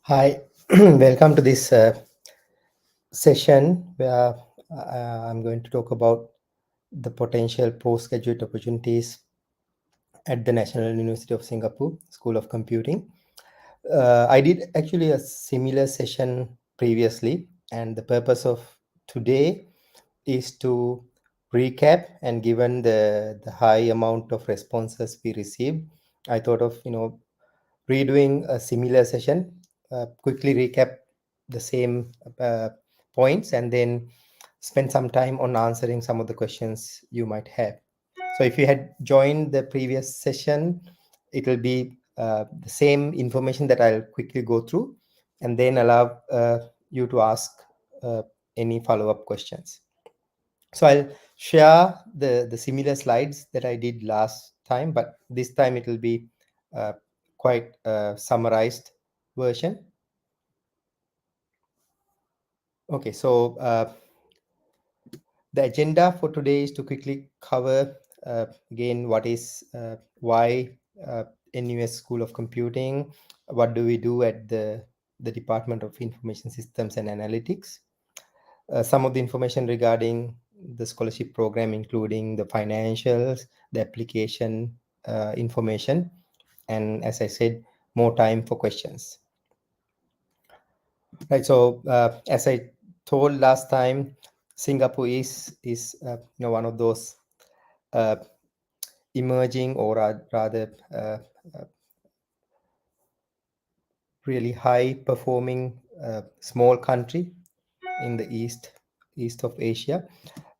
Hi, welcome to this session where I'm going to talk about the potential postgraduate opportunities at the National University of Singapore School of Computing. I did actually a similar session previously, and the purpose of today is to recap. And given the high amount of responses we received, I thought of redoing a similar session, quickly recap the same points, and then spend some time on answering some of the questions you might have. So if you had joined the previous session, it will be the same information that I'll quickly go through and then allow you to ask any follow-up questions. So I'll share the similar slides that I did last time, but this time it will be quite a summarized version. Okay, so the agenda for today is to quickly cover again why NUS School of Computing, what do we do at the Department of Information Systems and Analytics, some of the information regarding the scholarship program, including the financials, the application information, and as I said, more time for questions. Right. So as I told last time, Singapore is one of those emerging, or rather really high performing small country in the east of Asia.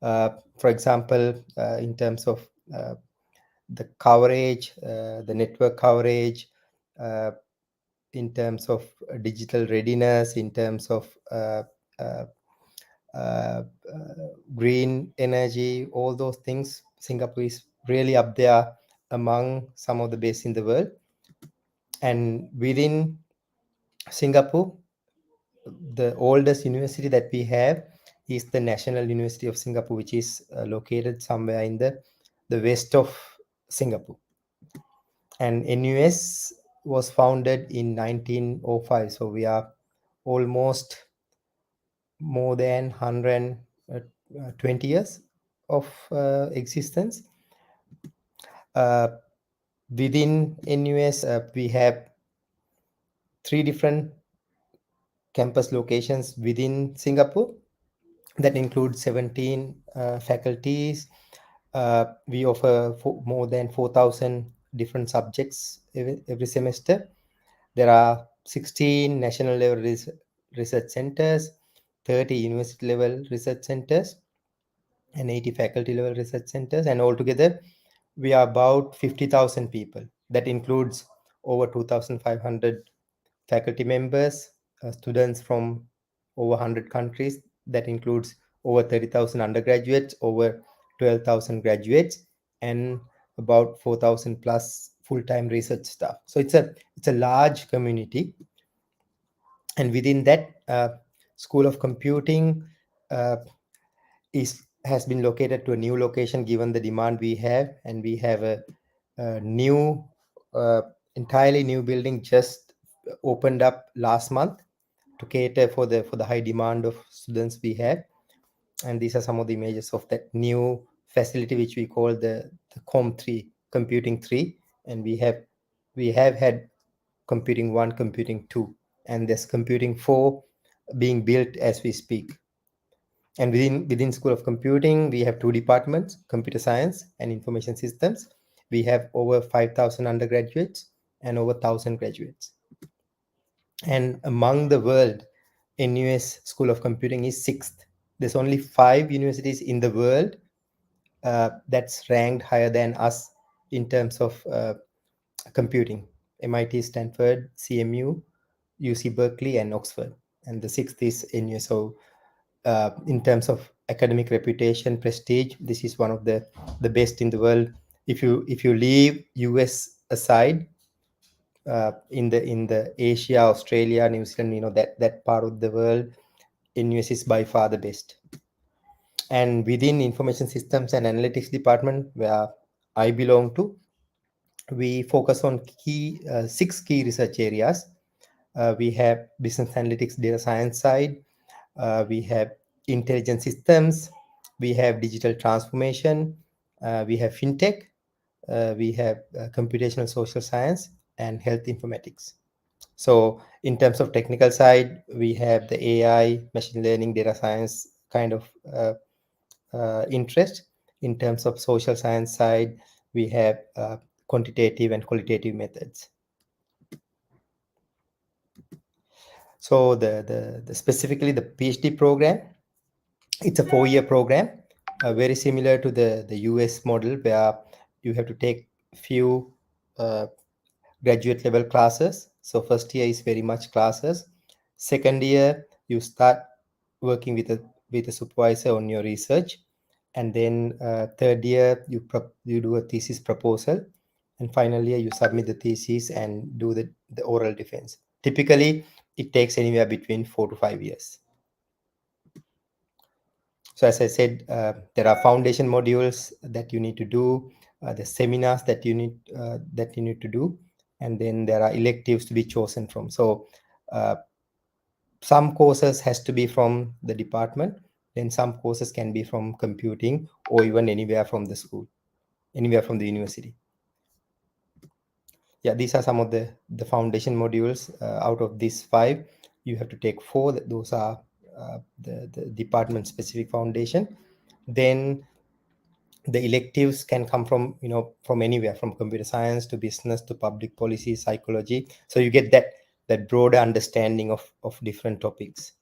For example, in terms of the coverage, the network coverage, in terms of digital readiness, in terms of uh, green energy, all those things, Singapore is really up there among some of the best in the world. And within Singapore, the oldest university that we have is the National University of Singapore, which is located somewhere in the west of Singapore. And NUS was founded in 1905, so we are almost more than 120 years of existence. Within NUS, we have 3 different campus locations within Singapore that include 17 faculties. We offer more than 4,000 different subjects every semester. There are 16 national level research centers, 30 university level research centers, and 80 faculty level research centers. And altogether, we are about 50,000 people. That includes over 2,500 faculty members, students from over 100 countries. That includes over 30,000 undergraduates, over 12,000 graduates, and about 4,000 plus full-time research staff. So it's a large community, and within that, School of Computing has been located to a new location given the demand we have, and we have a new, entirely new building just opened up last month to cater for the high demand of students we have. And these are some of the images of that new facility, which we call the Com3, Computing 3. And we have had Computing 1, Computing 2, and there's Computing 4 being built as we speak. And within School of Computing, we have 2 departments, computer science and information systems. We have over 5,000 undergraduates and over 1,000 graduates. And among the world, NUS School of Computing is 6th. There's only 5 universities in the world that's ranked higher than us in terms of computing: MIT, Stanford, CMU, UC Berkeley, and Oxford. And the 6th is NUS. So in terms of academic reputation, prestige, this is one of the best in the world. If you leave US aside, in the Asia, Australia, New Zealand, that part of the world, NUS is by far the best. And within Information Systems and Analytics department, where I belong to, we focus on 6 key research areas. We have business analytics, data science side. We have intelligent systems. We have digital transformation. We have fintech. We have computational social science and health informatics. So in terms of technical side, we have the AI, machine learning, data science kind of interest. In terms of social science side, we have quantitative and qualitative methods. So the specifically the PhD program, it's a 4-year program, very similar to the US model, where you have to take few uh, graduate level classes. So first year is very much classes. Second year you start working with a supervisor on your research, and then third year you do a thesis proposal, and final year you submit the thesis and do the oral defense. Typically it takes anywhere between 4 to 5 years. So as I said, there are foundation modules that you need to do, the seminars that you need to do, and then there are electives to be chosen from. So some courses has to be from the department, then some courses can be from computing, or even anywhere from the school, anywhere from the university. Yeah, these are some of the foundation modules. Out of these 5, you have to take 4. Those are the department specific foundation. Then the electives can come from from anywhere, from computer science to business to public policy, psychology. So you get that broader understanding of different topics.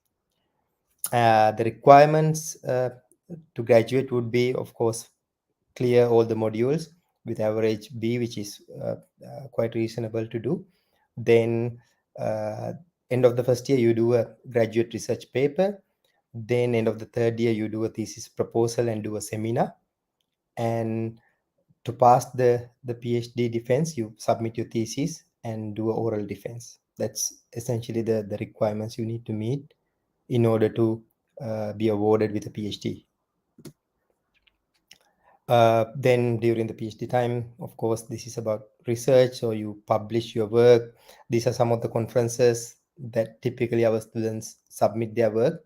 The requirements to graduate would be, of course, clear all the modules with average B, which is quite reasonable to do. Then end of the first year you do a graduate research paper. Then end of the third year you do a thesis proposal and do a seminar. And to pass the PhD defense, you submit your thesis and do an oral defense. That's essentially the requirements you need to meet in order to be awarded with a PhD. Then during the PhD time, of course, this is about research, so you publish your work. These are some of the conferences that typically our students submit their work,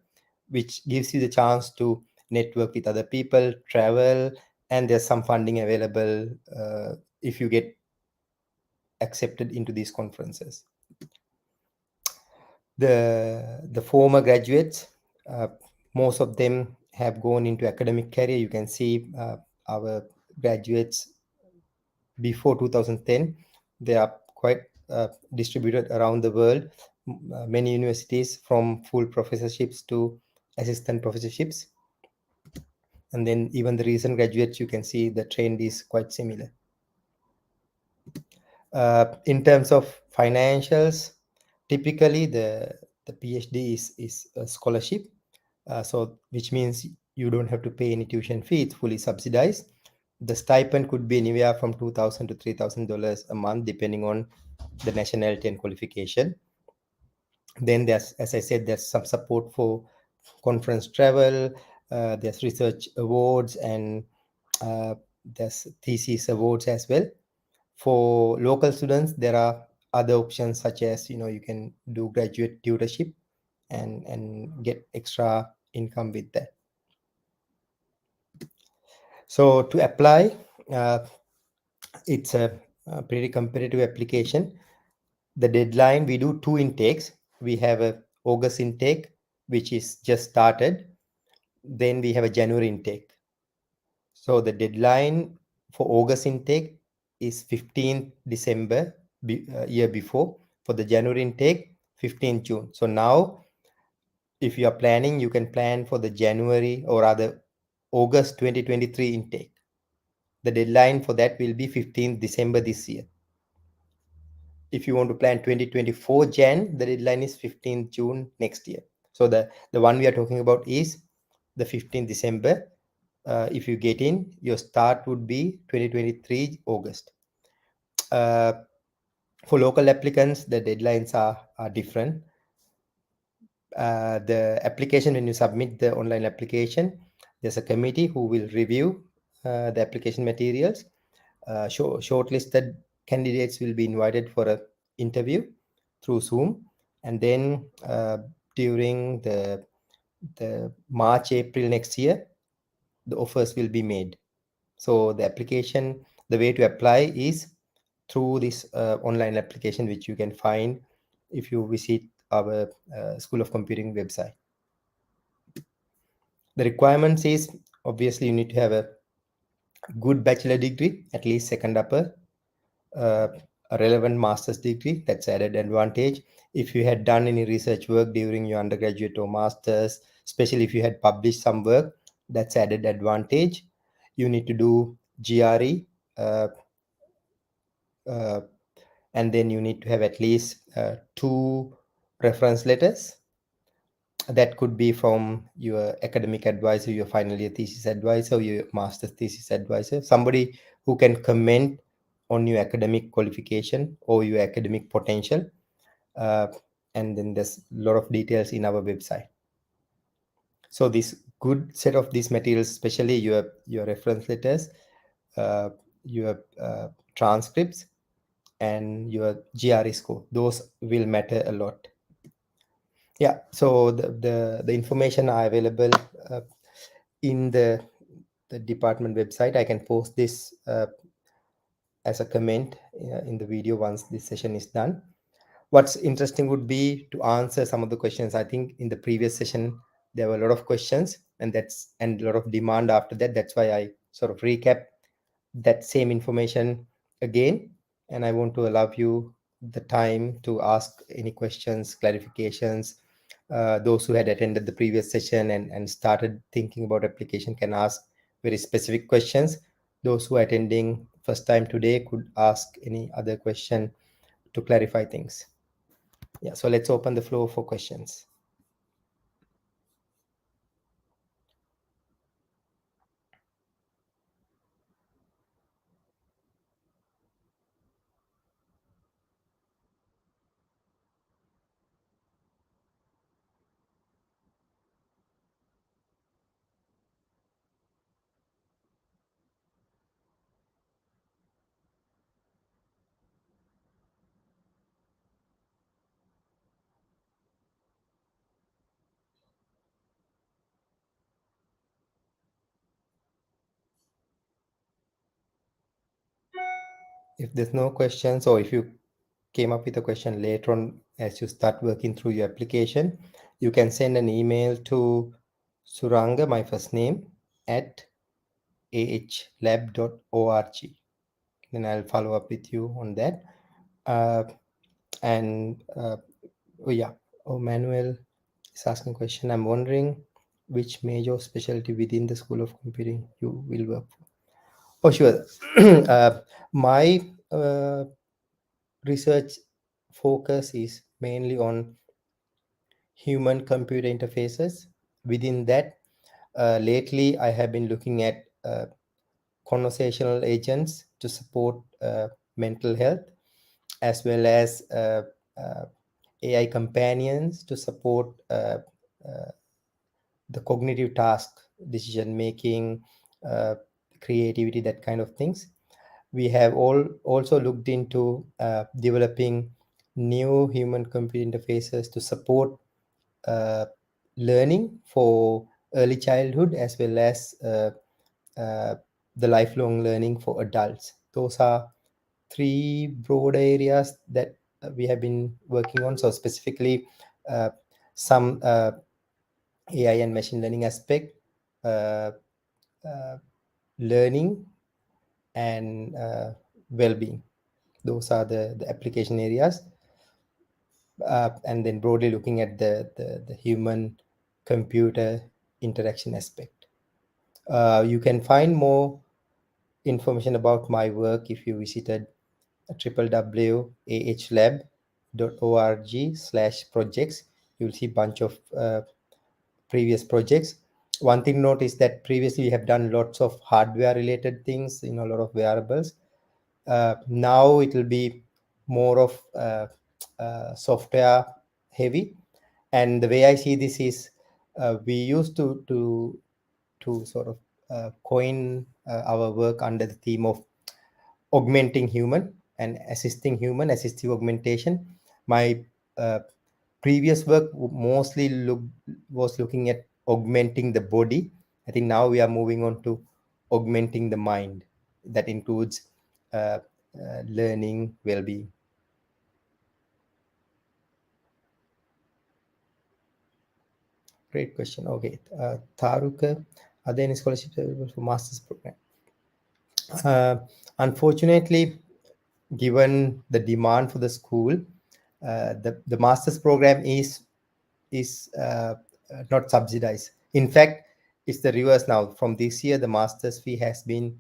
which gives you the chance to network with other people, travel, and there's some funding available if you get accepted into these conferences. The former graduates, most of them have gone into academic career. You can see our graduates before 2010, they are quite distributed around the world. Many universities, from full professorships to assistant professorships. And then even the recent graduates, you can see the trend is quite similar. In terms of financials, typically the PhD is a scholarship, so which means you don't have to pay any tuition fee. It's fully subsidized. The stipend could be anywhere from $2,000 to $3,000 a month, depending on the nationality and qualification. Then there's, as I said, there's some support for conference travel. There's research awards, and there's thesis awards as well. For local students, there are other options, such as you can do graduate tutorship and get extra income with that. So to apply, it's a pretty competitive application. The deadline, we do 2 intakes. We have a August intake, which is just started. Then we have a January intake. So the deadline for August intake is 15th December, year before. For the January intake, 15th June. So now, if you are planning, you can plan for the January, or rather August 2023 intake. The deadline for that will be 15th December this year. If you want to plan 2024 Jan, the deadline is 15th June next year. So the one we are talking about is the 15th December. If you get in, your start would be 2023 August. For local applicants, the deadlines are different. The application, when you submit the online application, there's a committee who will review the application materials. Shortlisted candidates will be invited for an interview through Zoom. and then during the March, April next year, the offers will be made. So the application, the way to apply is through this online application, which you can find if you visit our School of Computing website. The requirements is, obviously you need to have a good bachelor degree, at least second upper, a relevant master's degree, that's added advantage. If you had done any research work during your undergraduate or master's, especially if you had published some work, that's added advantage. You need to do GRE, uh, uh, and then you need to have at least two reference letters. That could be from your academic advisor, your final year thesis advisor, your master's thesis advisor, somebody who can comment on your academic qualification or your academic potential. Uh, and then there's a lot of details in our website. So this good set of these materials, especially your reference letters, uh, your transcripts, and your GRE score, those will matter a lot. Yeah, so the information are available in the department website. I can post this as a comment in the video once this session is done. What's interesting would be to answer some of the questions. I think in the previous session there were a lot of questions, and a lot of demand after that. That's why I sort of recap that same information again, and I want to allow you the time to ask any questions, clarifications. Those who had attended the previous session and started thinking about application can ask very specific questions. Those who are attending first time today could ask any other question to clarify things. Yeah, so let's open the floor for questions. If there's no questions, or if you came up with a question later on as you start working through your application, you can send an email to Suranga, my first name, at ahlab.org. Then I'll follow up with you on that. And oh yeah, oh, Manuel is asking a question. I'm wondering which major specialty within the School of Computing you will work for. Oh, sure. My research focus is mainly on human computer interfaces. Within that, lately I have been looking at conversational agents to support mental health, as well as uh, AI companions to support uh, the cognitive task, decision making, uh, creativity, that kind of things. We have also looked into developing new human computer interfaces to support uh, learning for early childhood, as well as uh, the lifelong learning for adults. Those are three broad areas that we have been working on. So specifically, some AI and machine learning aspect, uh, uh, learning, and well-being. Those are the application areas. And then broadly looking at the human computer interaction aspect. You can find more information about my work if you visited www.ahlab.org/projects. You'll see a bunch of previous projects. One thing note is that previously we have done lots of hardware related things, a lot of wearables. Now it will be more of software heavy. And the way I see this is, we used to sort of coin our work under the theme of augmenting human and assisting human, assistive augmentation. My previous work was looking at augmenting the body. I think now we are moving on to augmenting the mind. That includes uh, learning, well-being. Great question. Okay, Taruka, are there any scholarships available for master's program? Uh, Unfortunately, given the demand for the school, the master's program is not subsidized. In fact, it's the reverse now. From this year, the master's fee has been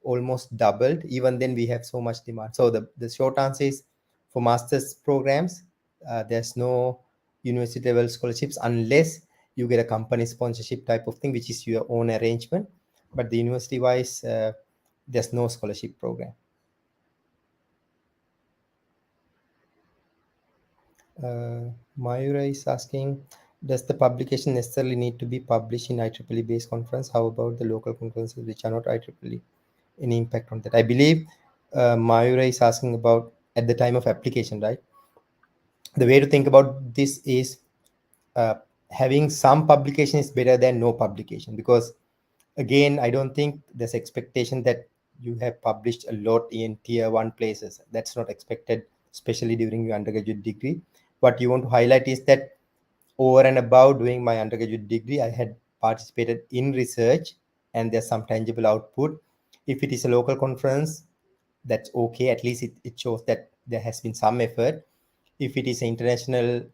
almost doubled. Even then, we have so much demand. So the short answer is, for master's programs, there's no university level scholarships unless you get a company sponsorship type of thing, which is your own arrangement. But the university wise, there's no scholarship program. Mayura is asking, does the publication necessarily need to be published in IEEE based conference? How about the local conferences which are not IEEE? Any impact on that? I believe Mayura is asking about at the time of application, right? The way to think about this is, uh, having some publication is better than no publication, because again, I don't think there's expectation that you have published a lot in tier one places. That's not expected, especially during your undergraduate degree. What you want to highlight is that over and above doing my undergraduate degree, I had participated in research and there's some tangible output. If it is a local conference, that's okay. At least it shows that there has been some effort. If it is an international,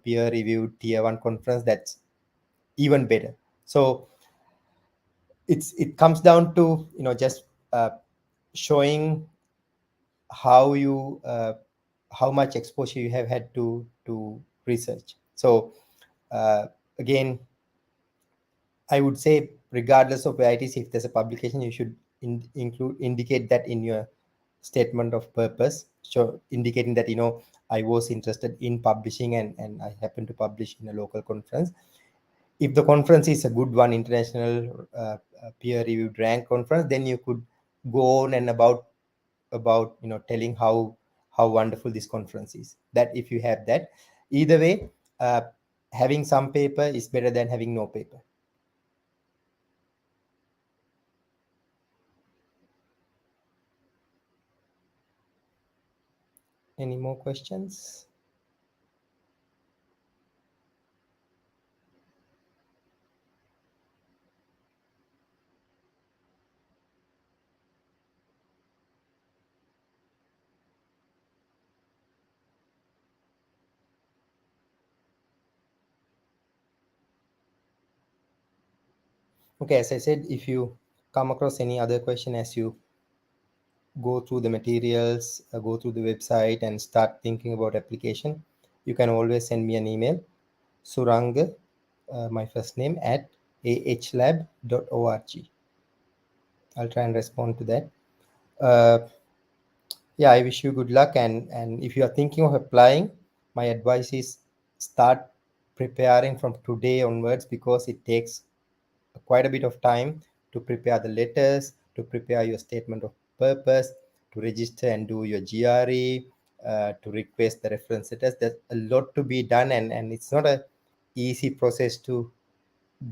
peer reviewed tier one conference, that's even better. So it comes down to, just uh, showing how you how much exposure you have had to research. So again, I would say, regardless of where it is, if there's a publication, you should indicate that in your statement of purpose, so indicating that, I was interested in publishing, and I happen to publish in a local conference. If the conference is a good one, international peer reviewed rank conference, then you could go on and about telling how wonderful this conference is. That if you have that, either way, uh, having some paper is better than having no paper. Any more questions? Okay, as I said, if you come across any other question as you go through the materials, go through the website, and start thinking about application, you can always send me an email, Suranga, my first name, at ahlab.org. I'll try and respond to that. Uh, yeah, I wish you good luck. And if you are thinking of applying, my advice is start preparing from today onwards, because it takes quite a bit of time to prepare the letters, to prepare your statement of purpose, to register and do your GRE, to request the reference letters. There's a lot to be done, and it's not a easy process to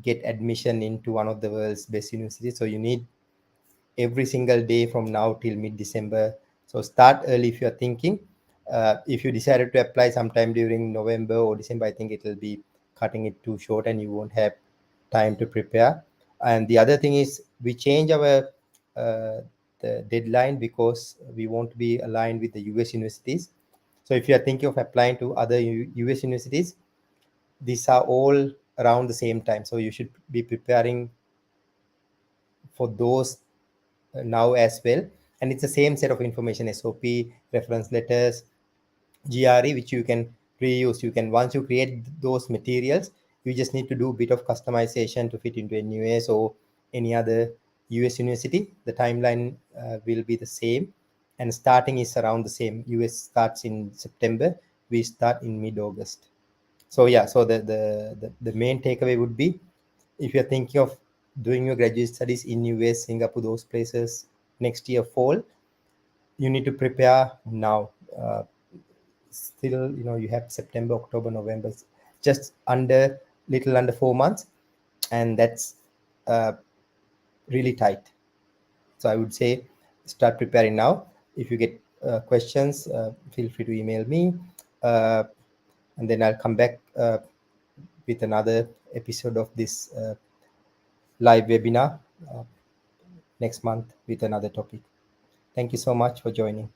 get admission into one of the world's best universities. So you need every single day from now till mid-December. So start early if you're thinking. If you decided to apply sometime during November or December, I think it will be cutting it too short and you won't have time to prepare. And the other thing is, we change our the deadline because we want to be aligned with the US universities. So if you are thinking of applying to other US universities, these are all around the same time. So you should be preparing for those now as well. And it's the same set of information: SOP, reference letters, GRE, which you can reuse. You can, once you create those materials, you just need to do a bit of customization to fit into NUS or any other US university. The timeline will be the same, and starting is around the same. US starts in September, we start in mid-August. So yeah, so the main takeaway would be, if you're thinking of doing your graduate studies in US, Singapore, those places next year fall, you need to prepare now. still, you have September, October, November, just little under 4 months, and that's really tight. So I would say start preparing now. If you get questions, feel free to email me, and then I'll come back with another episode of this live webinar next month with another topic. Thank you so much for joining.